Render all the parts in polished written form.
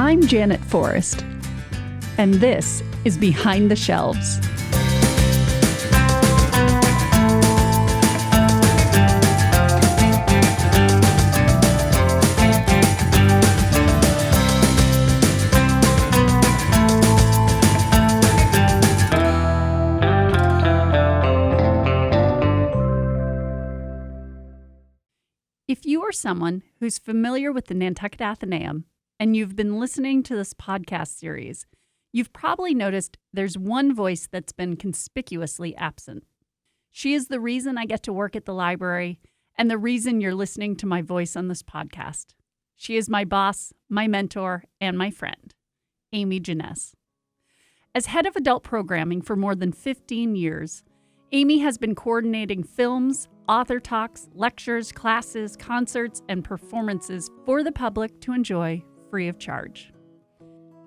I'm Janet Forrest, and this is Behind the Shelves. If you are someone who's familiar with the Nantucket Atheneum and you've been listening to this podcast series, you've probably noticed there's one voice that's been conspicuously absent. She is the reason I get to work at the library and the reason you're listening to my voice on this podcast. She is my boss, my mentor, and my friend, Amy Jenness. As head of adult programming for more than 15 years, Amy has been coordinating films, author talks, lectures, classes, concerts, and performances for the public to enjoy free of charge.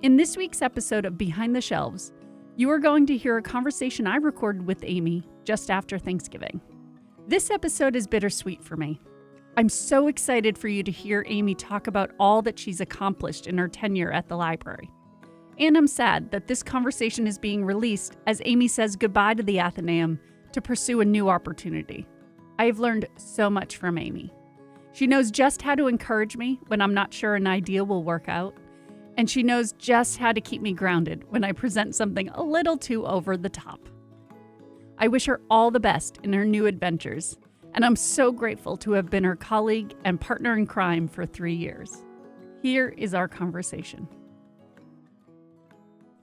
In this week's episode of Behind the Shelves, you are going to hear a conversation I recorded with Amy just after Thanksgiving. This episode is bittersweet for me. I'm so excited for you to hear Amy talk about all that she's accomplished in her tenure at the library. And I'm sad that this conversation is being released as Amy says goodbye to the Atheneum to pursue a new opportunity. I have learned so much from Amy. She knows just how to encourage me when I'm not sure an idea will work out, and she knows just how to keep me grounded when I present something a little too over the top. I wish her all the best in her new adventures, and I'm so grateful to have been her colleague and partner in crime for 3 years. Here is our conversation.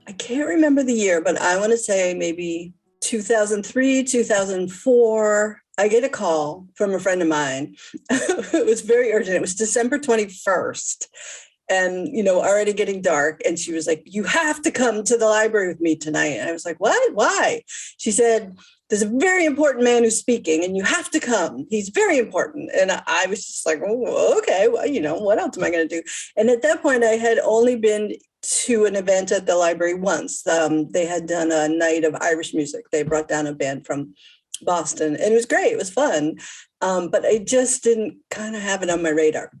I can't remember the year, but I want to say maybe 2003, 2004. I get a call from a friend of mine. It was very urgent. It was December 21st and, already getting dark. And she was like, you have to come to the library with me tonight. And I was like, what? Why? She said, there's a very important man who's speaking and you have to come. He's very important. And I was just like, oh, okay, well, what else am I going to do? And at that point, I had only been to an event at the library once. They had done a night of Irish music. They brought down a band from Boston, and it was great. It was fun. But I just didn't kind of have it on my radar.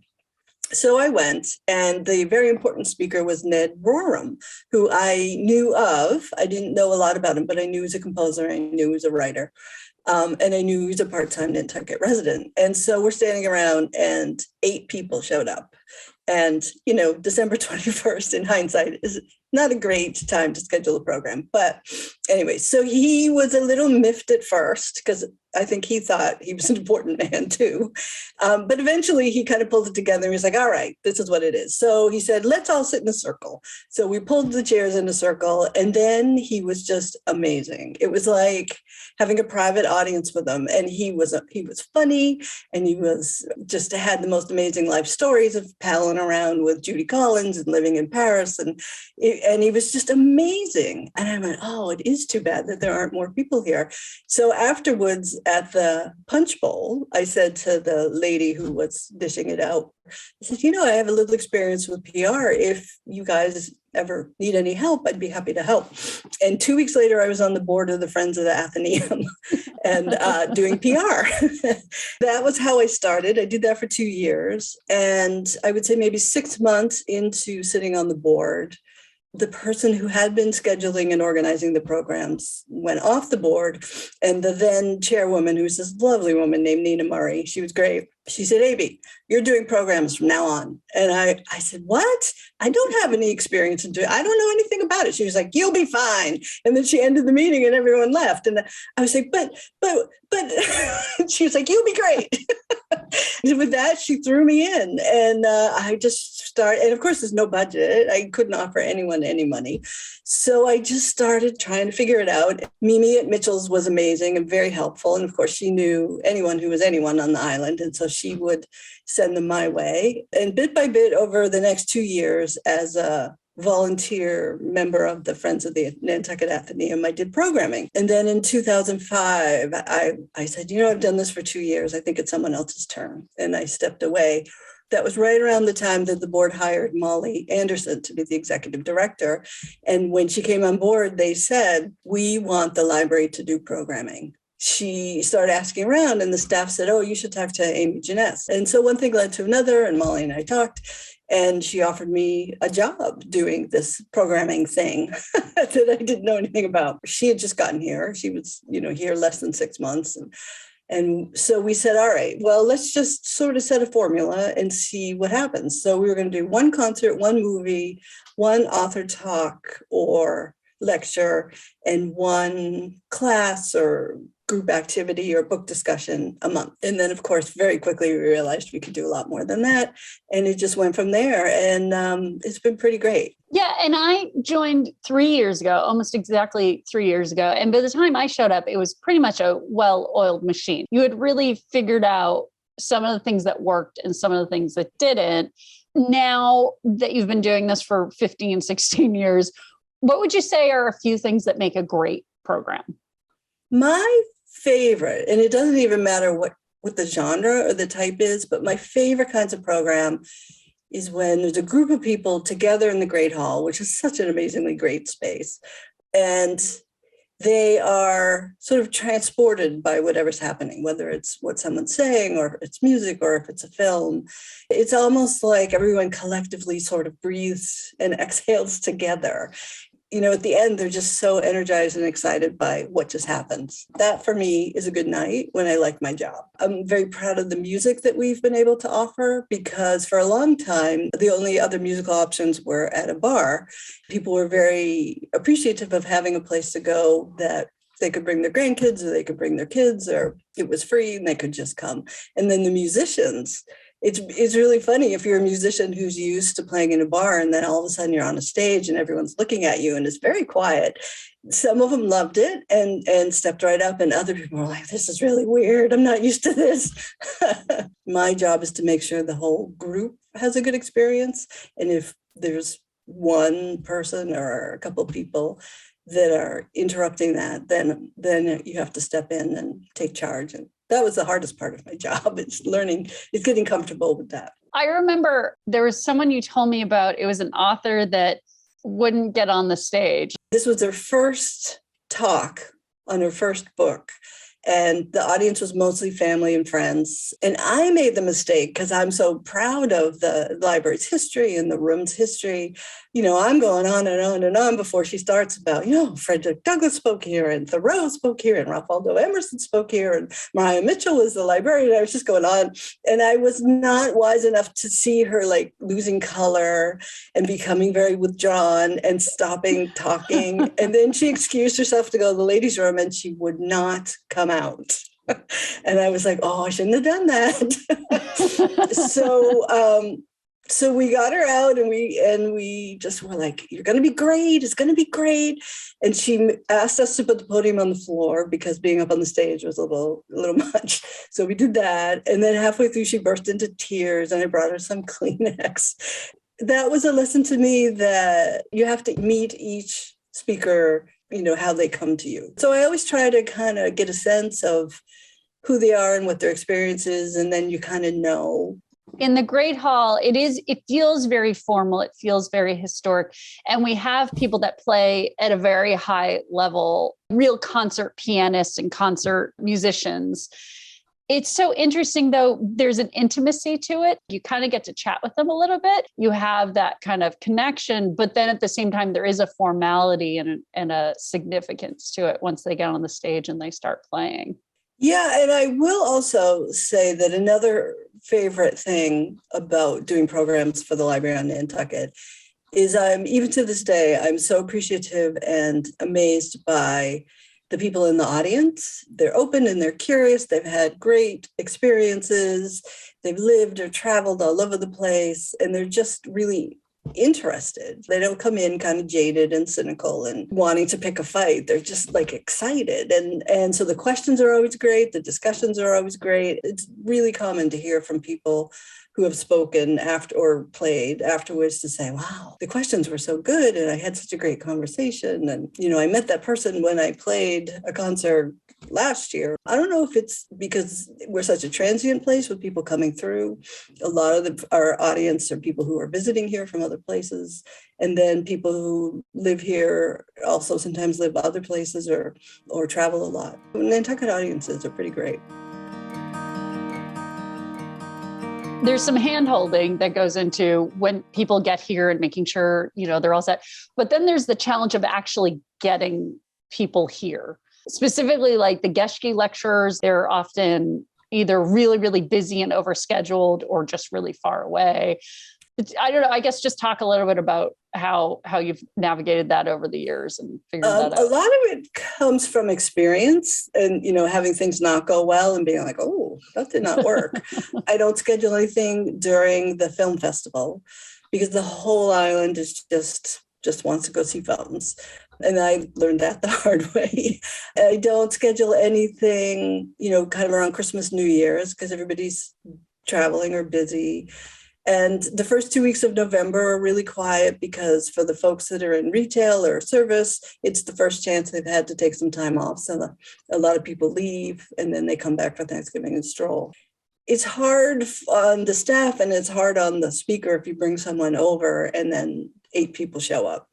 So I went, and the very important speaker was Ned Rorem, who I knew of. I didn't know a lot about him, but I knew he was a composer. I knew he was a writer. And I knew he was a part-time Nantucket resident. And so we're standing around, and 8 people showed up. And, December 21st, in hindsight, is not a great time to schedule a program. But anyway, so he was a little miffed at first because I think he thought he was an important man too. But eventually he kind of pulled it together. He was like, all right, this is what it is. So he said, let's all sit in a circle. So we pulled the chairs in a circle, and then he was just amazing. It was like having a private audience with him. And he was funny, and he was just had the most amazing life stories of palling around with Judy Collins and living in Paris. And he was just amazing. And I went, oh, it is too bad that there aren't more people here. So afterwards at the punch bowl, I said to the lady who was dishing it out, I said, I have a little experience with PR. If you guys ever need any help, I'd be happy to help. And 2 weeks later, I was on the board of the Friends of the Atheneum and doing PR. That was how I started. I did that for 2 years. And I would say maybe 6 months into sitting on the board, the person who had been scheduling and organizing the programs went off the board. And the then chairwoman, who was this lovely woman named Nina Murray, she was great. She said, Amy, you're doing programs from now on. And I said, what? I don't have any experience in doing it. I don't know anything about it. She was like, you'll be fine. And then she ended the meeting and everyone left. And I was like, but she was like, you'll be great. And with that, she threw me in, and I just started. And of course, there's no budget. I couldn't offer anyone any money. So I just started trying to figure it out. Mimi at Mitchell's was amazing and very helpful. And of course, she knew anyone who was anyone on the island. And so she would send them my way. And bit by bit, over the next 2 years, as a volunteer member of the Friends of the Nantucket Atheneum, I did programming. And then in 2005, I said, I've done this for 2 years. I think it's someone else's turn. And I stepped away. That was right around the time that the board hired Molly Anderson to be the executive director. And when she came on board, they said, we want the library to do programming. she started asking around, and the staff said, oh, you should talk to Amy Jenness. And so one thing led to another, and Molly and I talked, and she offered me a job doing this programming thing that I didn't know anything about. She had just gotten here. She was, here less than 6 months. And so we said, all right, well, let's just sort of set a formula and see what happens. So we were going to do one concert, one movie, one author talk or lecture, and one class or group activity or book discussion a month. And then, of course, very quickly, we realized we could do a lot more than that. And it just went from there. And it's been pretty great. Yeah. And I joined 3 years ago, almost exactly 3 years ago. And by the time I showed up, it was pretty much a well-oiled machine. You had really figured out some of the things that worked and some of the things that didn't. Now that you've been doing this for 15, 16 years, what would you say are a few things that make a great program? My favorite, and it doesn't even matter what the genre or the type is, but my favorite kinds of program is when there's a group of people together in the Great Hall, which is such an amazingly great space. And they are sort of transported by whatever's happening, whether it's what someone's saying or if it's music or if it's a film. It's almost like everyone collectively sort of breathes and exhales together. At the end, they're just so energized and excited by what just happened. That, for me, is a good night when I like my job. I'm very proud of the music that we've been able to offer, because for a long time, the only other musical options were at a bar. People were very appreciative of having a place to go that they could bring their grandkids or they could bring their kids, or it was free and they could just come. And then the musicians, it's really funny if you're a musician who's used to playing in a bar and then all of a sudden you're on a stage and everyone's looking at you and it's very quiet. Some of them loved it and stepped right up, and other people were like, this is really weird. I'm not used to this. My job is to make sure the whole group has a good experience. And if there's one person or a couple of people that are interrupting that, then you have to step in and take charge. And that was the hardest part of my job. It's getting comfortable with that. I remember there was someone you told me about. It was an author that wouldn't get on the stage. This was her first talk on her first book. And the audience was mostly family and friends. And I made the mistake, because I'm so proud of the library's history and the room's history. I'm going on and on and on before she starts about, Frederick Douglass spoke here, and Thoreau spoke here, and Ralph Waldo Emerson spoke here, and Mariah Mitchell was the librarian. I was just going on. And I was not wise enough to see her like losing color and becoming very withdrawn and stopping talking. And then she excused herself to go to the ladies' room, and she would not come out. And I was like, oh, I shouldn't have done that. So we got her out, and we just were like, you're going to be great. It's going to be great. And she asked us to put the podium on the floor because being up on the stage was a little much. So we did that. And then halfway through, she burst into tears, and I brought her some Kleenex. That was a lesson to me that you have to meet each speaker, how they come to you. So I always try to kind of get a sense of who they are and what their experience is. And then you kind of know. In the Great Hall, it feels very formal. It feels very historic. And we have people that play at a very high level, real concert pianists and concert musicians. It's so interesting, though. There's an intimacy to it. You kind of get to chat with them a little bit. You have that kind of connection, but then at the same time, there is a formality and a significance to it once they get on the stage and they start playing. Yeah, and I will also say that another favorite thing about doing programs for the library on Nantucket is even to this day, I'm so appreciative and amazed by the people in the audience. They're open and they're curious. They've had great experiences. They've lived or traveled all over the place, and they're just really interested. They don't come in kind of jaded and cynical and wanting to pick a fight. They're just like excited. And so the questions are always great. The discussions are always great. It's really common to hear from people who have spoken after or played afterwards to say, wow, the questions were so good. And I had such a great conversation. And, I met that person when I played a concert last year. I don't know if it's because we're such a transient place with people coming through. A lot of our audience are people who are visiting here from other places. And then people who live here also sometimes live other places or travel a lot. Nantucket audiences are pretty great. There's some hand-holding that goes into when people get here and making sure, they're all set. But then there's the challenge of actually getting people here. Specifically, like the Geschke lecturers, they're often either really, really busy and overscheduled or just really far away. I don't know. I guess just talk a little bit about how you've navigated that over the years and figured that out. A lot of it comes from experience and, having things not go well and being like, oh, that did not work. I don't schedule anything during the film festival because the whole island is just wants to go see films. And I learned that the hard way. I don't schedule anything, kind of around Christmas, New Year's, because everybody's traveling or busy. And the first 2 weeks of November are really quiet because for the folks that are in retail or service, it's the first chance they've had to take some time off. So a lot of people leave and then they come back for Thanksgiving and stroll. It's hard on the staff and it's hard on the speaker if you bring someone over and then 8 people show up.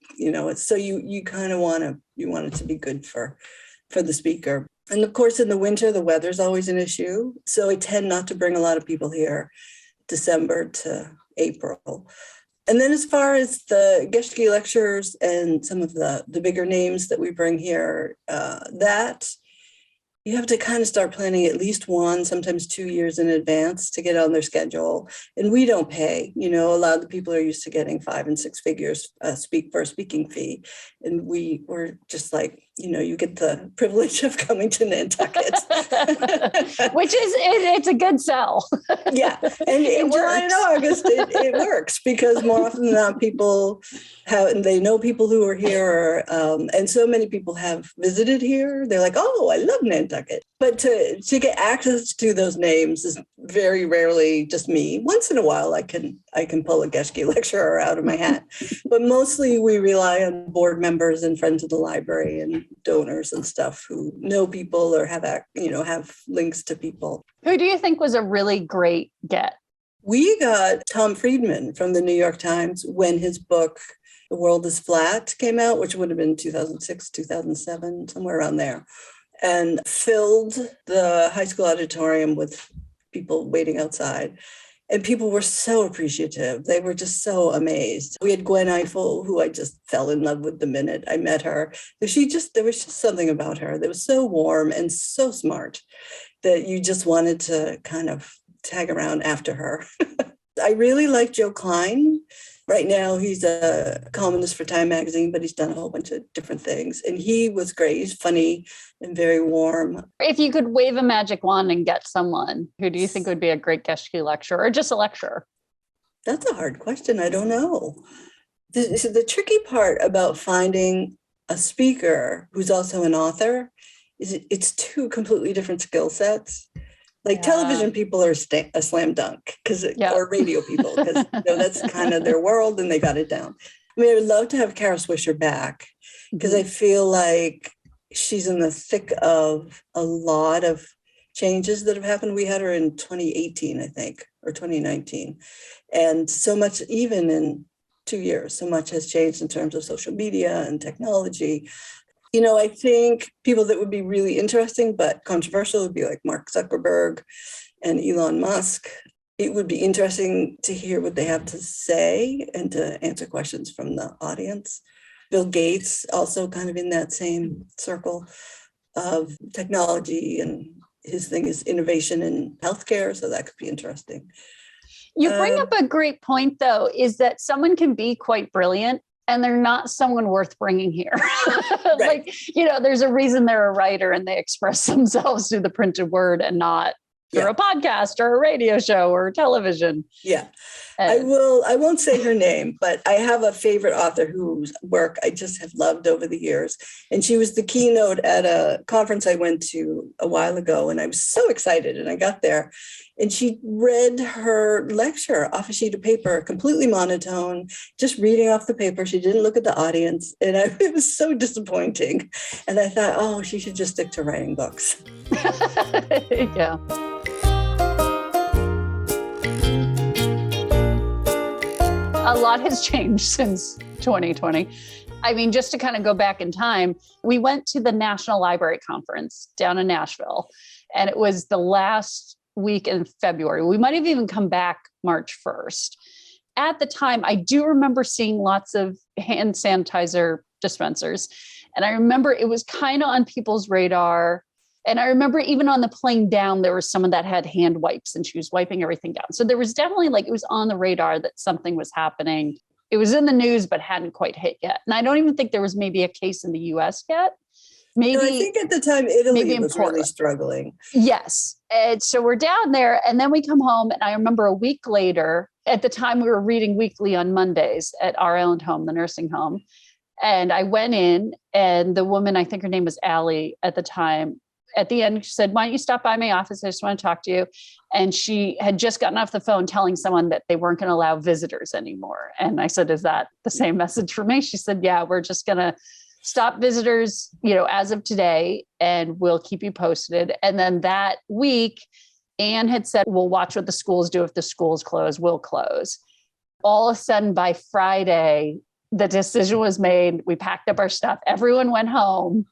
So you kind of want it to be good for the speaker. And of course, in the winter, the weather's always an issue. So I tend not to bring a lot of people here December to April. And then as far as the Geschke lectures and some of the bigger names that we bring here, that you have to kind of start planning at least 1, sometimes 2 years in advance to get on their schedule. And we don't pay, a lot of the people are used to getting 5 and 6 figures for a speaking fee. And we're just like, you get the privilege of coming to Nantucket. Which is, it's a good sell. Yeah. And in July and August, it works because more often than not, people they know people who are here. And so many people have visited here. They're like, oh, I love Nantucket. But to get access to those names is very rarely just me. Once in a while, I can pull a Geschke lecturer out of my hat. But mostly we rely on board members and friends of the library and donors and stuff who know people or have links to people. Who do you think was a really great get? We got Tom Friedman from the New York Times when his book, The World is Flat, came out, which would have been 2006, 2007, somewhere around there, and filled the high school auditorium with people waiting outside. And people were so appreciative. They were just so amazed. We had Gwen Eiffel, who I just fell in love with the minute I met her. There was just something about her that was so warm and so smart that you just wanted to kind of tag around after her. I really like Joe Klein. Right now, he's a columnist for Time magazine, but he's done a whole bunch of different things. And he was great. He's funny and very warm. If you could wave a magic wand and get someone, who do you think would be a great Geschke lecturer or just a lecturer? That's a hard question. I don't know. The tricky part about finding a speaker who's also an author is it's 2 completely different skill sets. Like television people are a slam dunk or radio people because that's kind of their world and they got it down. I mean, I would love to have Kara Swisher back because I feel like she's in the thick of a lot of changes that have happened. We had her in 2018, I think, or 2019. And so much, even in 2 years, so much has changed in terms of social media and technology. I think people that would be really interesting but controversial would be like Mark Zuckerberg and Elon Musk. It would be interesting to hear what they have to say and to answer questions from the audience. Bill Gates, also kind of in that same circle of technology, and his thing is innovation in healthcare, so that could be interesting. You bring up a great point, though, is that someone can be quite brilliant and they're not someone worth bringing here. Right. There's a reason they're a writer and they express themselves through the printed word and not through a podcast or a radio show or television. Yeah. I won't say her name, but I have a favorite author whose work I just have loved over the years. And she was the keynote at a conference I went to a while ago. And I was so excited. And I got there and she read her lecture off a sheet of paper, completely monotone, just reading off the paper. She didn't look at the audience. And it was so disappointing. And I thought, oh, she should just stick to writing books. Yeah. A lot has changed since 2020. I mean, just to kind of go back in time, we went to the National Library Conference down in Nashville, and it was the last week in February. We might have even come back March 1st. At the time, I do remember seeing lots of hand sanitizer dispensers. And I remember it was kind of on people's radar. And I remember even on the plane down, there was someone that had hand wipes and she was wiping everything down. So there was definitely it was on the radar that something was happening. It was in the news, but hadn't quite hit yet. And I don't even think there was maybe a case in the US yet. Maybe, no, I think at the time, Italy was really struggling. Yes. And so we're down there and then we come home. And I remember a week later, at the time we were reading weekly on Mondays at our Island home, the nursing home. And I went in and the woman, I think her name was Allie at the time, at the end, she said, why don't you stop by my office? I just want to talk to you. And she had just gotten off the phone telling someone that they weren't going to allow visitors anymore. And I said, is that the same message for me? She said, yeah, we're just going to stop visitors, as of today, and we'll keep you posted. And then that week, Anne had said, we'll watch what the schools do. If the schools close, we'll close. All of a sudden by Friday, the decision was made. We packed up our stuff. Everyone went home.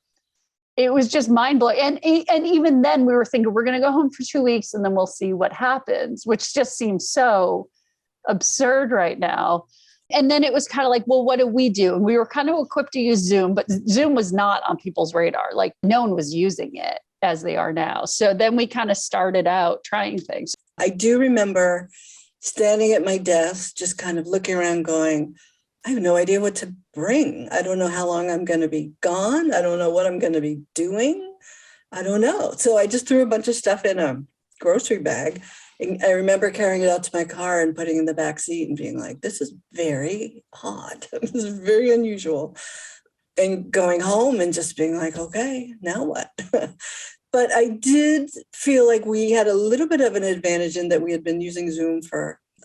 It was just mind blowing. And even then we were thinking we're going to go home for 2 weeks and then we'll see what happens, which just seems so absurd right now. And then it was kind of like, well, what do we do? And we were kind of equipped to use Zoom, but Zoom was not on people's radar. No one was using it as they are now. So then we kind of started out trying things. I do remember standing at my desk, just kind of looking around going, I have no idea what to bring. I don't know how long I'm going to be gone. I don't know what I'm going to be doing. I don't know. So I just threw a bunch of stuff in a grocery bag. And I remember carrying it out to my car and putting it in the back seat and being like, this is very odd. This is very unusual. And going home and just being like, okay, now what? But I did feel like we had a little bit of an advantage in that we had been using Zoom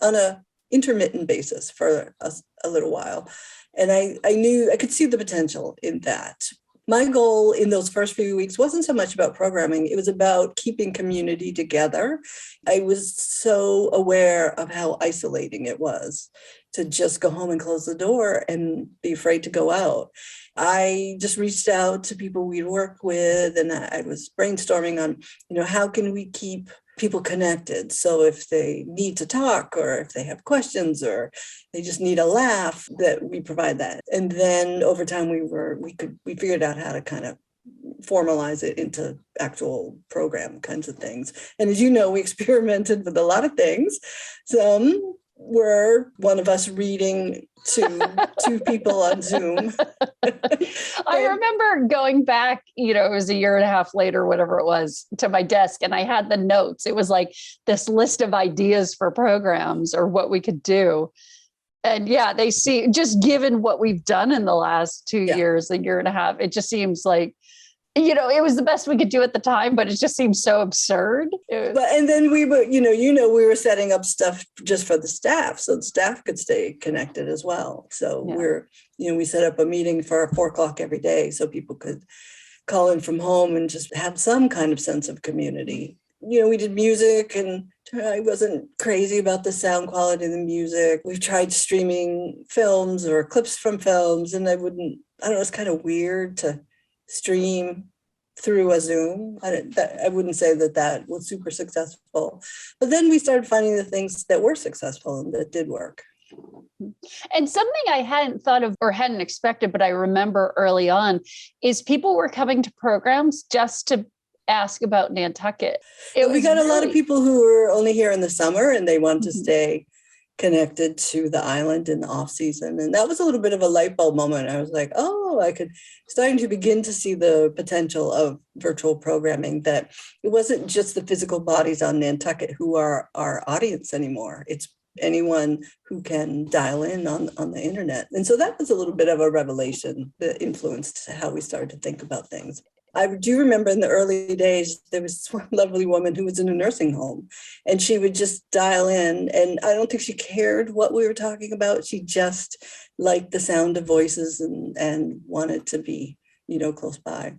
on a intermittent basis for a little while. And I knew I could see the potential in that. My goal in those first few weeks wasn't so much about programming. It was about keeping community together. I was so aware of how isolating it was to just go home and close the door and be afraid to go out. I just reached out to people we'd work with, and I was brainstorming on, how can we keep people connected? So if they need to talk, or if they have questions, or they just need a laugh, that we provide that. And then over time, we figured out how to kind of formalize it into actual program kinds of things. And as you know, we experimented with a lot of things. Some were one of us reading to two people on Zoom. I remember going back, it was a year and a half later, whatever it was, to my desk, and I had the notes. It was like this list of ideas for programs or what we could do. And yeah, they see, just given what we've done in the last 2 years, a year and a half, it just seems like, it was the best we could do at the time, but it just seems so absurd. And then we were, we were setting up stuff just for the staff, so the staff could stay connected as well. So we set up a meeting for 4:00 every day so people could call in from home and just have some kind of sense of community. We did music, and I wasn't crazy about the sound quality of the music. We've tried streaming films or clips from films, and I don't know, it's kind of weird to stream through a Zoom. I wouldn't say that was super successful. But then we started finding the things that were successful and that did work. And something I hadn't thought of or hadn't expected, but I remember early on, is people were coming to programs just to ask about Nantucket. We got a lot of people who were only here in the summer and they want to stay connected to the island in the off season. And that was a little bit of a light bulb moment. I was like, starting to begin to see the potential of virtual programming, that it wasn't just the physical bodies on Nantucket who are our audience anymore. It's anyone who can dial in on the internet. And so that was a little bit of a revelation that influenced how we started to think about things. I do remember in the early days, there was this one lovely woman who was in a nursing home, and she would just dial in. And I don't think she cared what we were talking about. She just liked the sound of voices and wanted to be, close by.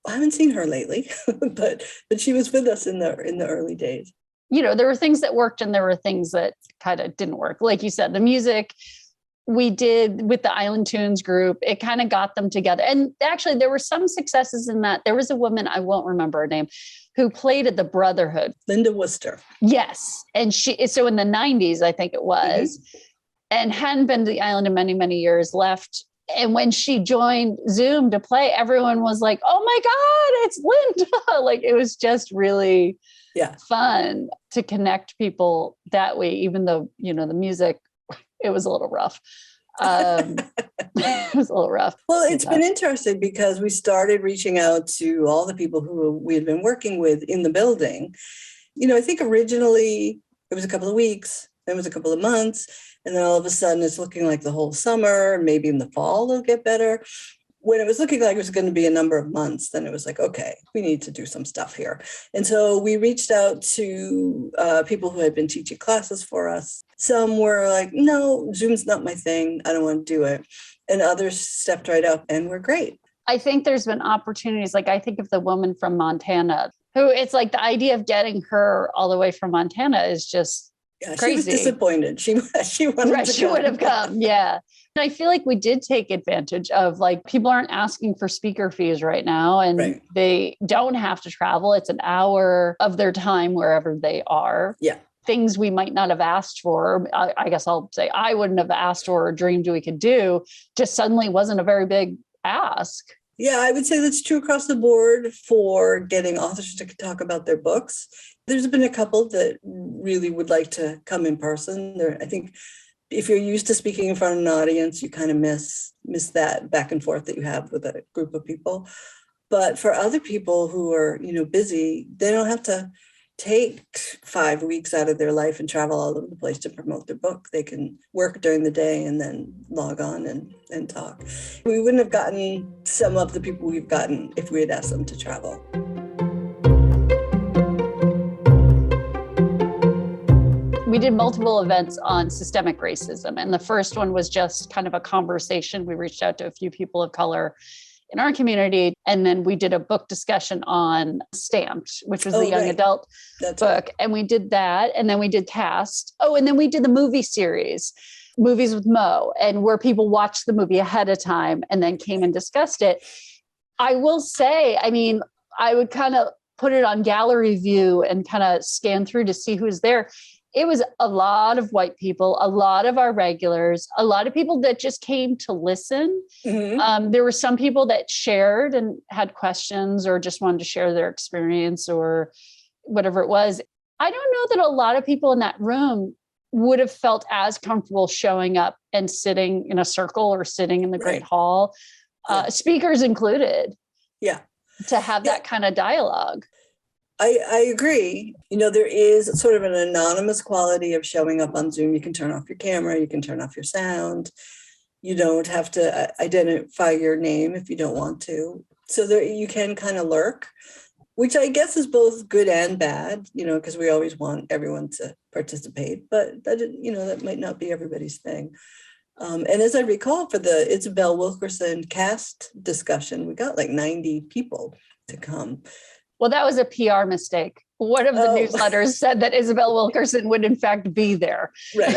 I haven't seen her lately, but she was with us in the early days. There were things that worked and there were things that kind of didn't work. Like you said, the music, we did with the Island Tunes group. It kind of got them together. And actually, there were some successes in that. There was a woman, I won't remember her name, who played at the Brotherhood. Linda Worcester. Yes. And so in the 90s, I think it was, and hadn't been to the island in many, many years, left. And when she joined Zoom to play, everyone was like, oh my God, it's Linda. Like, it was just really fun to connect people that way, even though, you know, the music, it was a little rough. It was a little rough. Well, it's been interesting because we started reaching out to all the people who we had been working with in the building. You know, I think originally it was a couple of weeks, then it was a couple of months, and then all of a sudden it's looking like the whole summer, maybe in the fall it'll get better. When it was looking like it was going to be a number of months, then it was like, okay, we need to do some stuff here. And so we reached out to people who had been teaching classes for us. Some were like, no, Zoom's not my thing. I don't want to do it. And others stepped right up and were great. I think there's been opportunities. Like, I think of the woman from Montana, who it's like the idea of getting her all the way from Montana is just crazy. She was disappointed. She wanted to she would have come. Yeah. And I feel like we did take advantage of, like, people aren't asking for speaker fees right now, and they don't have to travel. It's an hour of their time wherever they are. Yeah. Things we might not have asked for. I guess I'll say I wouldn't have asked for or dreamed we could do, just suddenly wasn't a very big ask. Yeah, I would say that's true across the board for getting authors to talk about their books. There's been a couple that really would like to come in person. I think if you're used to speaking in front of an audience, you kind of miss that back and forth that you have with a group of people. But for other people who are, you know, busy, they don't have to take 5 weeks out of their life and travel all over the place to promote their book. They can work during the day and then log on and talk. We wouldn't have gotten some of the people we've gotten if we had asked them to travel. We did multiple events on systemic racism. And the first one was just kind of a conversation. We reached out to a few people of color in our community. And then we did a book discussion on Stamped, which was the young adult book. Right. And we did that. And then we did Cast. Oh, and then we did the movie series, Movies with Mo, and where people watched the movie ahead of time and then came and discussed it. I will say, I mean, I would kind of put it on gallery view and kind of scan through to see who's there. It was a lot of white people, a lot of our regulars, a lot of people that just came to listen. Mm-hmm. There were some people that shared and had questions or just wanted to share their experience or whatever it was. I don't know that a lot of people in that room would have felt as comfortable showing up and sitting in a circle or sitting in the Great Hall, speakers included. Yeah. To have that kind of dialogue. I agree. You know, there is sort of an anonymous quality of showing up on Zoom. You can turn off your camera, you can turn off your sound. You don't have to identify your name if you don't want to. So there you can kind of lurk, which I guess is both good and bad, you know, because we always want everyone to participate. But that might not be everybody's thing. And as I recall, for the Isabel Wilkerson cast discussion, we got like 90 people to come. Well, that was a PR mistake. One of the newsletters said that Isabel Wilkerson would in fact be there. Right.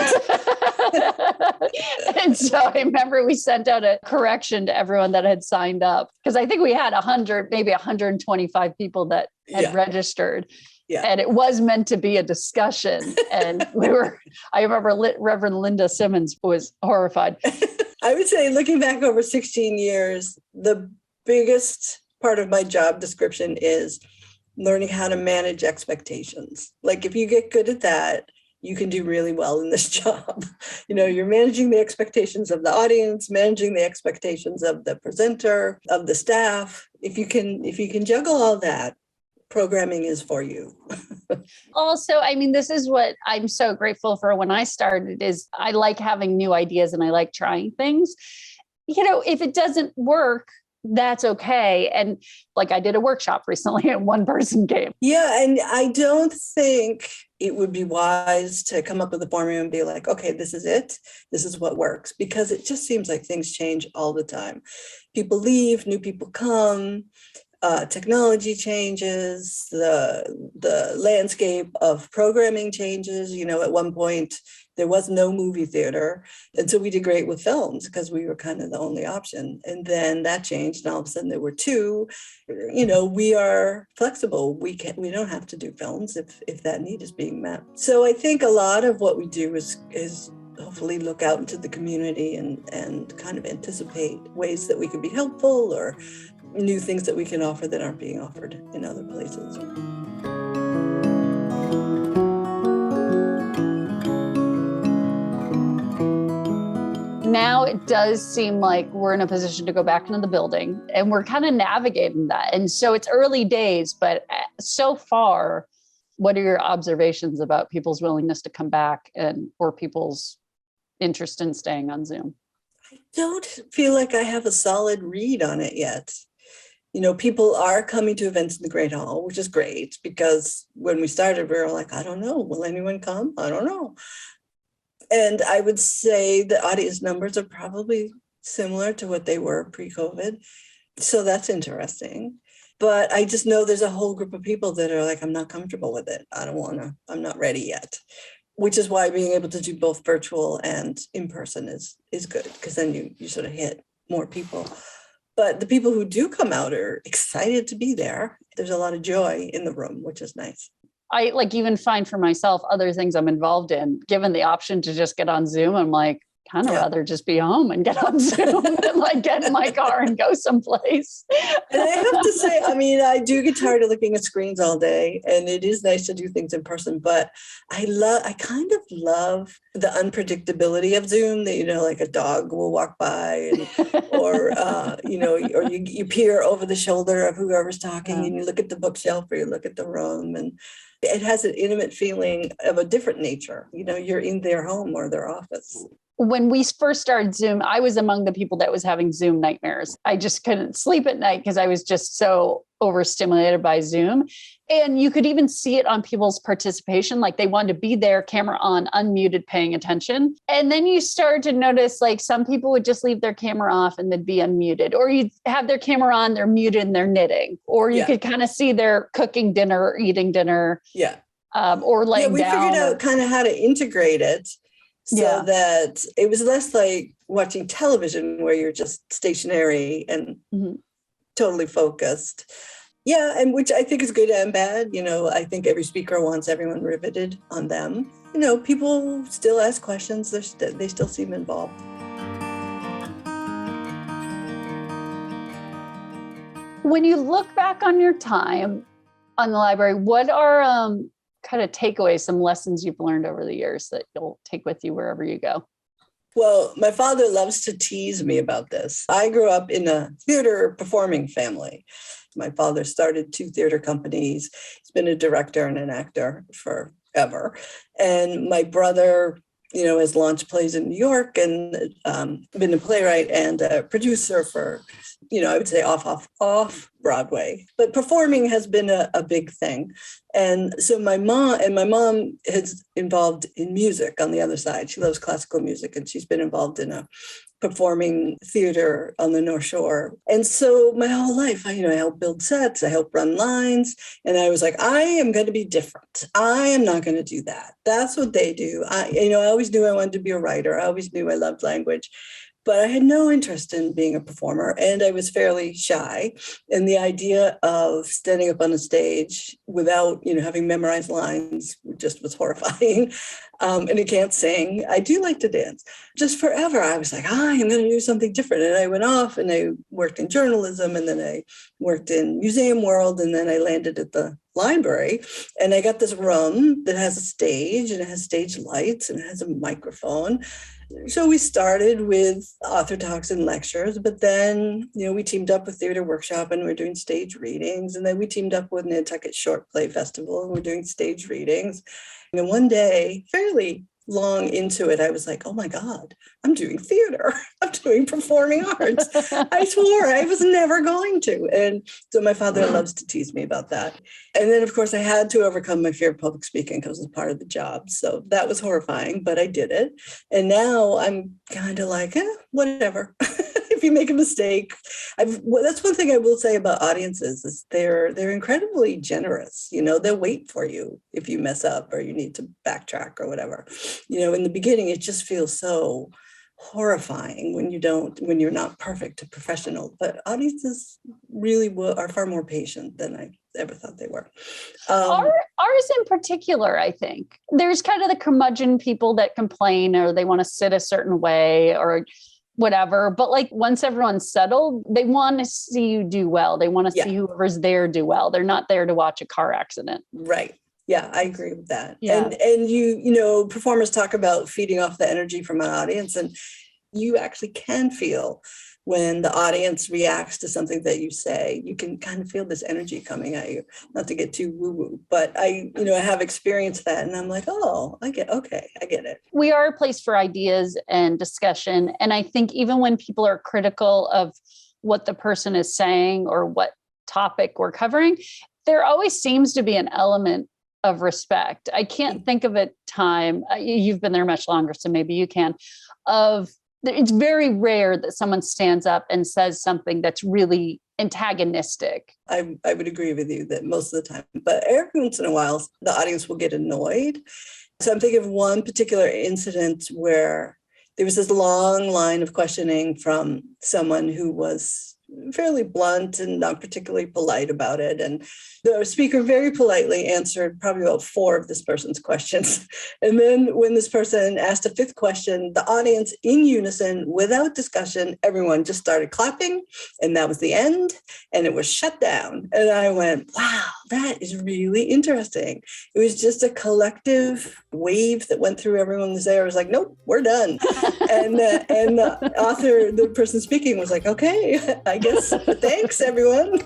And so I remember we sent out a correction to everyone that had signed up, because I think we had 100, maybe 125 people that had registered. Yeah. And it was meant to be a discussion. And I remember Reverend Linda Simmons was horrified. I would say, looking back over 16 years, the biggest part of my job description is learning how to manage expectations. Like, if you get good at that, you can do really well in this job. You know, you're managing the expectations of the audience, managing the expectations of the presenter, of the staff. If you can juggle all that, programming is for you. Also, I mean, this is what I'm so grateful for when I started, is I like having new ideas and I like trying things. You know, if it doesn't work, that's okay. And like, I did a workshop recently and one person came. Yeah. And I don't think it would be wise to come up with a formula and be like, okay, this is it. This is what works, because it just seems like things change all the time. People leave, new people come. technology changes, the landscape of programming changes. At one point, there was no movie theater. And so we did great with films because we were kind of the only option. And then that changed, and all of a sudden there were two. We are flexible. We don't have to do films if that need is being met. So I think a lot of what we do is hopefully look out into the community and kind of anticipate ways that we can be helpful or new things that we can offer that aren't being offered in other places. Now it does seem like we're in a position to go back into the building, and we're kind of navigating that. And so it's early days, but so far, what are your observations about people's willingness to come back or people's interest in staying on Zoom? I don't feel like I have a solid read on it yet. People are coming to events in the Great Hall, which is great, because when we started, we were like, I don't know, will anyone come? I don't know. And I would say the audience numbers are probably similar to what they were pre-COVID. So that's interesting. But I just know there's a whole group of people that are like, I'm not comfortable with it. I'm not ready yet. Which is why being able to do both virtual and in person is good, because then you sort of hit more people. But the people who do come out are excited to be there. There's a lot of joy in the room, which is nice. I even find for myself other things I'm involved in, given the option to just get on Zoom, I'm like, kind of rather just be home and get on Zoom than like get in my car and go someplace. And I have to say, I do get tired of looking at screens all day, and it is nice to do things in person, but I kind of love the unpredictability of Zoom that, like a dog will walk by or you peer over the shoulder of whoever's talking and you look at the bookshelf or you look at the room, and it has an intimate feeling of a different nature. You're in their home or their office. When we first started Zoom, I was among the people that was having Zoom nightmares. I just couldn't sleep at night because I was just so overstimulated by Zoom. And you could even see it on people's participation. Like they wanted to be there, camera on, unmuted, paying attention. And then you start to notice like some people would just leave their camera off and they'd be unmuted, or you'd have their camera on, they're muted and they're knitting, or you could kind of see they're cooking dinner or eating dinner. Yeah. Or laying down. We figured out kind of how to integrate it. So that it was less like watching television where you're just stationary and totally focused. Yeah, and which I think is good and bad. I think every speaker wants everyone riveted on them. People still ask questions. They still seem involved. When you look back on your time on the library, what are kind of takeaways, some lessons you've learned over the years that you'll take with you wherever you go? Well, my father loves to tease me about this. I grew up in a theater performing family. My father started 2 theater companies. He's been a director and an actor forever. And my brother, has launched plays in New York and been a playwright and a producer for, I would say off Broadway. But performing has been a big thing. And so my mom is involved in music on the other side. She loves classical music, and she's been involved in a performing theater on the North Shore. And so my whole life, I helped build sets, I helped run lines. And I was like, I am going to be different. I am not going to do that. That's what they do. I always knew I wanted to be a writer. I always knew I loved language. But I had no interest in being a performer, and I was fairly shy. And the idea of standing up on a stage without, having memorized lines just was horrifying. And I can't sing. I do like to dance. Just forever, I was like, I am going to do something different. And I went off and I worked in journalism, and then I worked in museum world, and then I landed at the library. And I got this room that has a stage, and it has stage lights, and it has a microphone. So we started with author talks and lectures, but then, we teamed up with Theater Workshop, and we're doing stage readings. And then we teamed up with Nantucket Short Play Festival, and we're doing stage readings. And one day, fairly long into it, I was like, oh my God, I'm doing theater. I'm doing performing arts. I swore I was never going to. And so my father loves to tease me about that. And then, of course, I had to overcome my fear of public speaking because it was part of the job. So that was horrifying, but I did it. And now I'm kind of like, whatever. if you make a mistake. That's one thing I will say about audiences is they're incredibly generous. They'll wait for you if you mess up or you need to backtrack or whatever. In the beginning, it just feels so horrifying when you're not perfect to professional, but audiences really are far more patient than I ever thought they were. Ours in particular, I think there's kind of the curmudgeon people that complain or they want to sit a certain way or whatever. But like once everyone's settled, they want to see you do well. They want to see whoever's there do well. They're not there to watch a car accident. Right. Yeah, I agree with that. Yeah. And performers talk about feeding off the energy from an audience, and you actually can feel when the audience reacts to something that you say. You can kind of feel this energy coming at you. Not to get too woo-woo, but I have experienced that, and I'm like, oh, I get it. We are a place for ideas and discussion, and I think even when people are critical of what the person is saying or what topic we're covering, there always seems to be an element of respect. I can't think of a time, you've been there much longer, so maybe you can, it's very rare that someone stands up and says something that's really antagonistic. I would agree with you that most of the time, but every once in a while, the audience will get annoyed. So I'm thinking of one particular incident where there was this long line of questioning from someone who was fairly blunt and not particularly polite about it. And the speaker very politely answered probably about 4 of this person's questions. And then when this person asked a 5th question, the audience in unison, without discussion, everyone just started clapping, and that was the end, and it was shut down. And I went, wow, that is really interesting. It was just a collective wave that went through everyone was there. I was like, nope, we're done. and the author, the person speaking, was like, okay, I guess, thanks, everyone.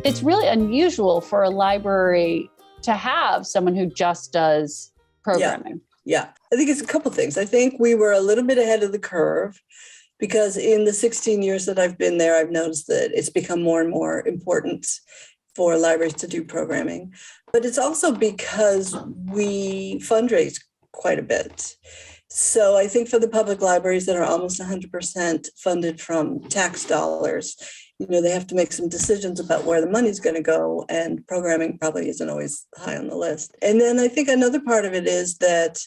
It's really unusual for a library to have someone who just does programming. Yeah. I think it's a couple things. I think we were a little bit ahead of the curve because in the 16 years that I've been there, I've noticed that it's become more and more important for libraries to do programming. But it's also because we fundraise quite a bit. So I think for the public libraries that are almost 100% funded from tax dollars, they have to make some decisions about where the money's going to go, and programming probably isn't always high on the list. And then I think another part of it is that,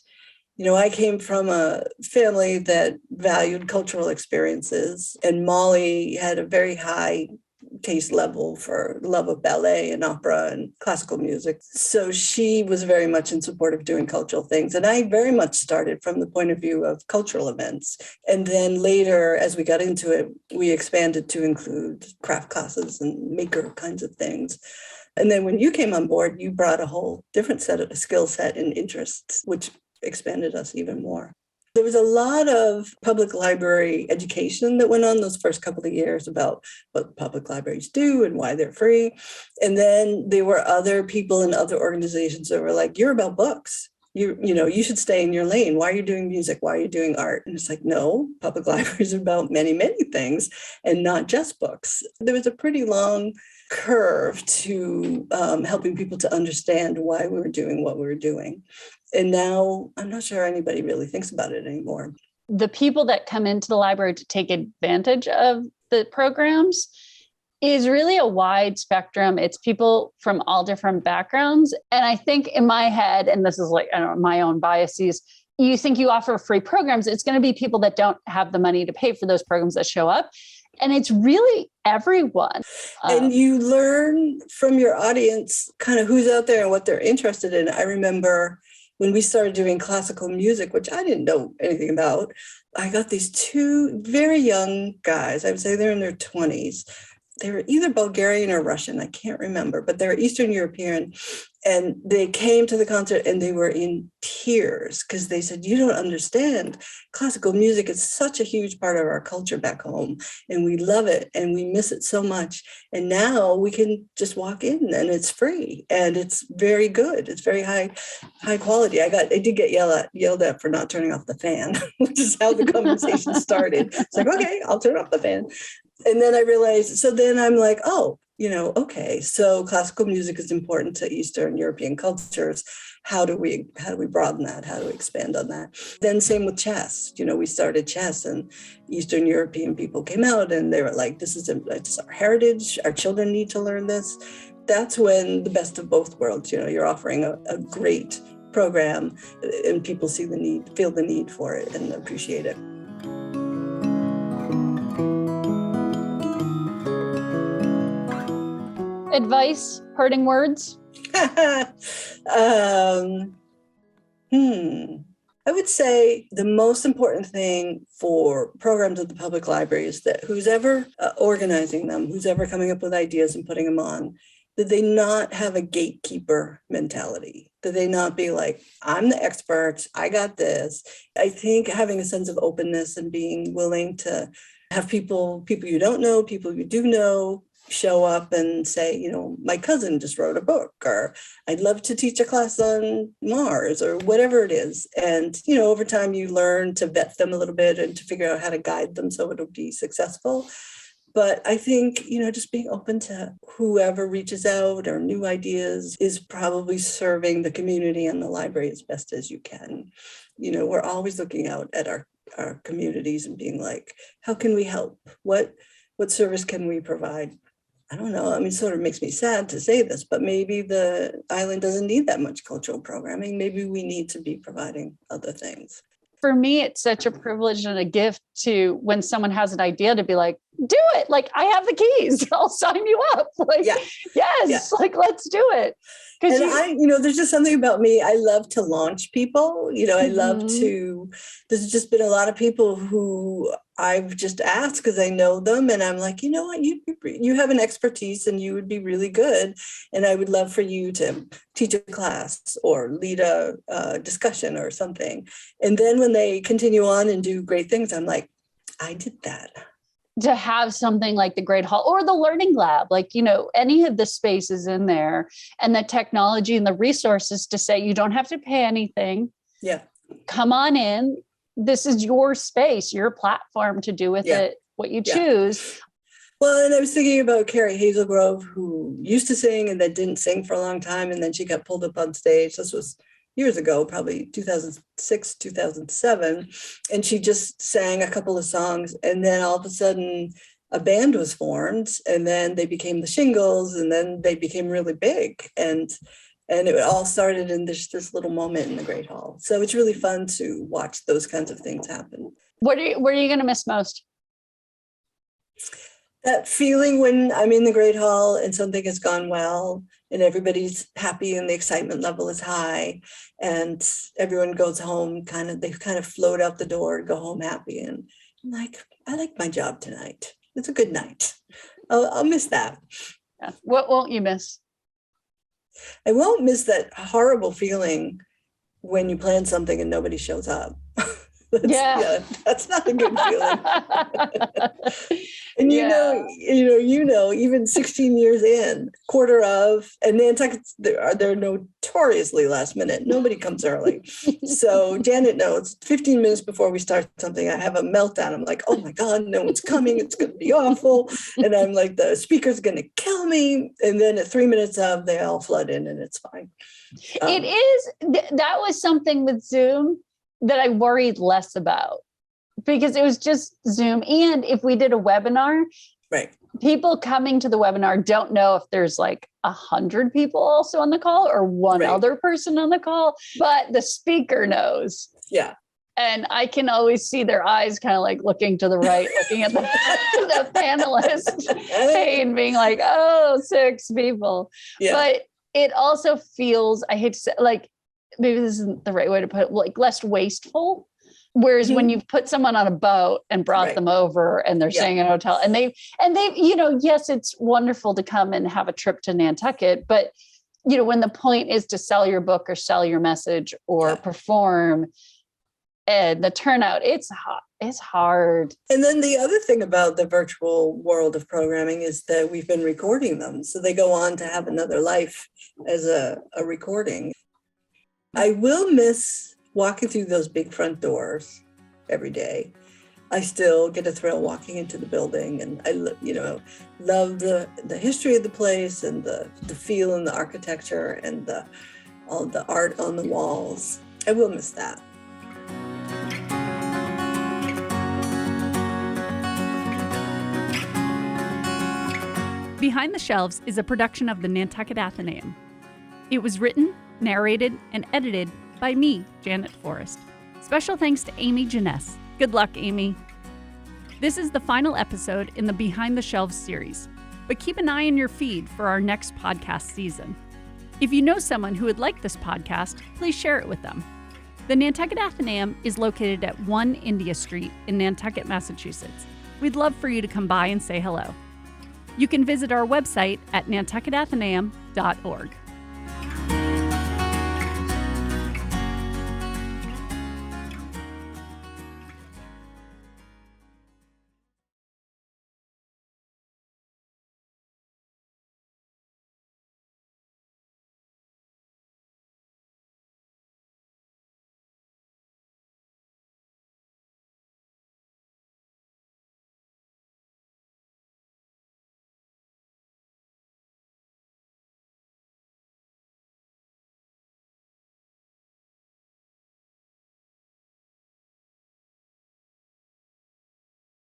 I came from a family that valued cultural experiences, and Molly had a very high taste level for love of ballet and opera and classical music. So she was very much in support of doing cultural things. And I very much started from the point of view of cultural events. And then later, as we got into it, we expanded to include craft classes and maker kinds of things. And then when you came on board, you brought a whole different set of skill set and interests, which expanded us even more. There was a lot of public library education that went on those first couple of years about what public libraries do and why they're free. And then there were other people in other organizations that were like, you're about books. You should stay in your lane. Why are you doing music? Why are you doing art? And it's like, no, public libraries are about many, many things and not just books. There was a pretty long curve to helping people to understand why we were doing what we were doing. And now I'm not sure anybody really thinks about it anymore. The people that come into the library to take advantage of the programs is really a wide spectrum. It's people from all different backgrounds. And I think in my head, and this is like, I don't know, my own biases, you think you offer free programs, it's going to be people that don't have the money to pay for those programs that show up. And it's really everyone. And you learn from your audience kind of who's out there and what they're interested in. I remember when we started doing classical music, which I didn't know anything about, I got these 2 very young guys. I would say they're in their 20s. They were either Bulgarian or Russian. I can't remember, but they were Eastern European. And they came to the concert and they were in tears because they said, you don't understand. Classical music is such a huge part of our culture back home. And we love it and we miss it so much. And now we can just walk in and it's free and it's very good. It's very high quality. I did get yelled at for not turning off the fan, which is how the conversation started. It's like, okay, I'll turn off the fan. And then I realized, so then I'm like, oh, okay, so classical music is important to Eastern European cultures. how do we broaden that? How do we expand on that? Then same with chess. We started chess, and Eastern European people came out and they were like, this is our heritage. Our children need to learn this. That's when the best of both worlds, you're offering a great program and people feel the need for it and appreciate it. Advice, parting words? I would say the most important thing for programs at the public library is that who's ever organizing them, who's ever coming up with ideas and putting them on, that they not have a gatekeeper mentality, that they not be like, I'm the expert, I got this. I think having a sense of openness and being willing to have people you don't know, people you do know, show up and say, my cousin just wrote a book, or I'd love to teach a class on Mars, or whatever it is. And, over time you learn to vet them a little bit and to figure out how to guide them so it'll be successful. But I think, just being open to whoever reaches out or new ideas is probably serving the community and the library as best as you can. We're always looking out at our communities and being like, how can we help? What service can we provide? I don't know. It sort of makes me sad to say this, but maybe the island doesn't need that much cultural programming. Maybe we need to be providing other things. For me, it's such a privilege and a gift to, when someone has an idea, to be like, do it. Like, I have the keys. I'll sign you up. Like, yes, like, let's do it. And there's just something about me. I love to launch people. I love to, there's just been a lot of people who I've just asked because I know them. And I'm like, you know what, you have an expertise and you would be really good. And I would love for you to teach a class or lead a discussion or something. And then when they continue on and do great things, I'm like, I did that. To have something like the Great Hall or the Learning Lab, like, any of the spaces in there and the technology and the resources to say, you don't have to pay anything. Yeah. Come on in. This is your space, your platform to do with it what you choose. Well, and I was thinking about Carrie Hazelgrove, who used to sing and then didn't sing for a long time. And then she got pulled up on stage. This was years ago, probably 2006, 2007. And she just sang a couple of songs. And then all of a sudden a band was formed, and then they became the Shingles, and then they became really big. And it all started in this little moment in the Great Hall. So it's really fun to watch those kinds of things happen. What are you going to miss most? That feeling when I'm in the Great Hall and something has gone well and everybody's happy and the excitement level is high and everyone goes home, they float out the door and go home happy. And I'm like, I like my job tonight. It's a good night. I'll miss that. Yeah. What won't you miss? I won't miss that horrible feeling when you plan something and nobody shows up. That's not a good feeling. And even 16 years in, quarter of, and Nantucket, they're notoriously last minute. Nobody comes early. So Janet knows 15 minutes before we start something, I have a meltdown. I'm like, oh my God, no one's coming. It's going to be awful. And I'm like, the speaker's going to kill me. And then at 3 minutes of, they all flood in and it's fine. That was something with Zoom that I worried less about, because it was just Zoom. And if we did a webinar, right, people coming to the webinar don't know if there's like 100 people also on the call or one other person on the call, but the speaker knows. Yeah. And I can always see their eyes kind of like looking to the right, looking at the panelist and being like, oh, 6 people. Yeah. But it also feels, I hate to say, like, maybe this isn't the right way to put it, like less wasteful. Whereas when you put someone on a boat and brought them over and they're staying in a hotel and they, yes, it's wonderful to come and have a trip to Nantucket, but when the point is to sell your book or sell your message or perform, and the turnout, it's hard. And then the other thing about the virtual world of programming is that we've been recording them. So they go on to have another life as a recording. I will miss walking through those big front doors every day. I still get a thrill walking into the building, and I love the history of the place and the feel and the architecture and all of the art on the walls. I will miss that. Behind the Shelves is a production of the Nantucket Atheneum. It was written, narrated, and edited by me, Janet Forrest. Special thanks to Amy Jenness. Good luck, Amy. This is the final episode in the Behind the Shelves series, but keep an eye on your feed for our next podcast season. If you know someone who would like this podcast, please share it with them. The Nantucket Atheneum is located at 1 India Street in Nantucket, Massachusetts. We'd love for you to come by and say hello. You can visit our website at nantucketatheneum.org.